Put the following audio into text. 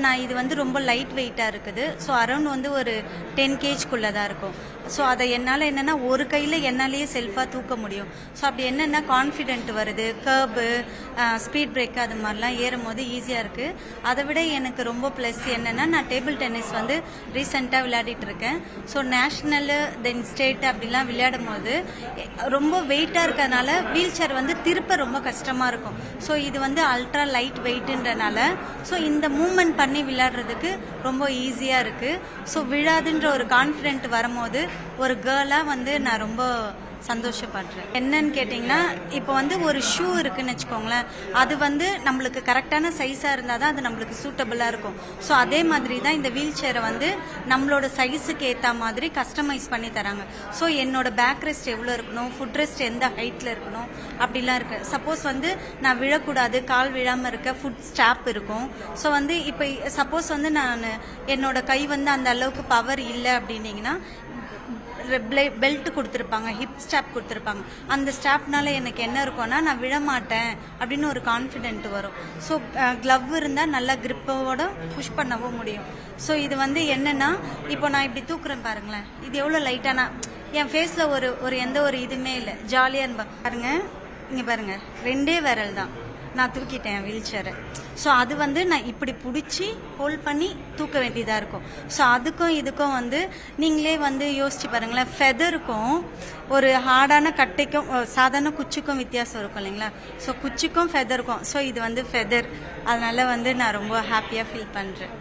நான் இது வந்து ரொம்ப லைட் வெயிட்டாக இருக்குது. ஸோ அரௌண்ட் வந்து ஒரு 10 கேஜ்க்குள்ளே தான் இருக்கும். ஸோ அதை என்னால் என்னென்னா ஒரு கையில் என்னாலேயே செல்ஃபாக தூக்க முடியும். ஸோ அப்படி என்னென்னா கான்ஃபிடென்ட் வருது, கர்பு, ஸ்பீட் பிரேக் அது மாதிரிலாம் ஏறும் போது ஈஸியாக இருக்குது. அதை விட எனக்கு ரொம்ப ப்ளஸ் என்னென்னா நான் டேபிள் டென்னிஸ் வந்து ரீசெண்டாக விளையாடிட்டு இருக்கேன். ஸோ நேஷ்னலு தென் ஸ்டேட் அப்படிலாம் விளையாடும் போது ரொம்ப வெயிட்டாக இருக்கிறதுனால வீல் சேர் வந்து திருப்ப ரொம்ப கஷ்டமாக இருக்கும். ஸோ இது வந்து அல்ட்ரா லைட் வெயிட்டுன்றனால ஸோ இந்த மூவ்மெண்ட் பண்ணி விளையாடுறதுக்கு ரொம்ப ஈஸியாக இருக்குது. ஸோ விழாதுன்ற ஒரு கான்ஃபிடென்ட் வரும்போது ஒரு கேர்ளாக வந்து நான் ரொம்ப சந்தோஷப்படுறேன். என்னன்னு கேட்டிங்கன்னா இப்போ வந்து ஒரு ஷூ இருக்குன்னு வச்சுக்கோங்களேன், அது வந்து நம்மளுக்கு கரெக்டான சைஸாக இருந்தால் தான் அது நம்மளுக்கு சூட்டபிளாக இருக்கும். ஸோ அதே மாதிரி தான் இந்த வீல் சேரை வந்து நம்மளோட சைஸுக்கு ஏற்ற மாதிரி கஸ்டமைஸ் பண்ணி தராங்க. ஸோ என்னோட பேக் ரெஸ்ட் எவ்வளோ இருக்கணும், ஃபுட் ரெஸ்ட் எந்த ஹைட்டில் இருக்கணும் அப்படிலாம் இருக்குது. சப்போஸ் வந்து நான் விழக்கூடாது, கால் விழாமல் இருக்க ஃபுட் ஸ்டாப் இருக்கும். ஸோ வந்து இப்போ சப்போஸ் வந்து நான் என்னோட கை வந்து அந்த அளவுக்கு பவர் இல்லை அப்படின்னீங்கன்னா பெல்ட் கொடுத்துருப்பாங்க, ஹிப் ஸ்டாப் கொடுத்துருப்பாங்க. அந்த ஸ்டாப்னால எனக்கு என்ன இருக்கும்னா நான் விழமாட்டேன் அப்படின்னு ஒரு கான்ஃபிடென்ட் வரும். ஸோ க்ளவ் இருந்தால் நல்லா கிரிப்போட புஷ் பண்ணவும் முடியும். ஸோ இது வந்து என்னென்னா இப்போ நான் இப்படி தூக்குறேன் பாருங்களேன், இது எவ்வளோ லைட்டானா என் ஃபேஸில் ஒரு எந்த ஒரு இதுவுமே இல்லை, ஜாலியாக பாருங்க. இங்கே பாருங்க, 2 விரல் தான் நான் தூக்கிட்டேன் வீல் சேரை. ஸோ அது வந்து நான் இப்படி பிடிச்சி ஹோல்ட் பண்ணி தூக்க வேண்டியதாக இருக்கும். ஸோ அதுக்கும் இதுக்கும் வந்து நீங்களே வந்து யோசிச்சு பாருங்களேன், ஃபெதருக்கும் ஒரு ஹார்டான கட்டைக்கும் சாதாரண குச்சிக்கும் வித்தியாசம் இருக்கும் இல்லைங்களா. ஸோ குச்சிக்கும் ஃபெதருக்கும், ஸோ இது வந்து ஃபெதர், அதனால வந்து நான் ரொம்ப ஹாப்பியாக ஃபீல் பண்ணுறேன்.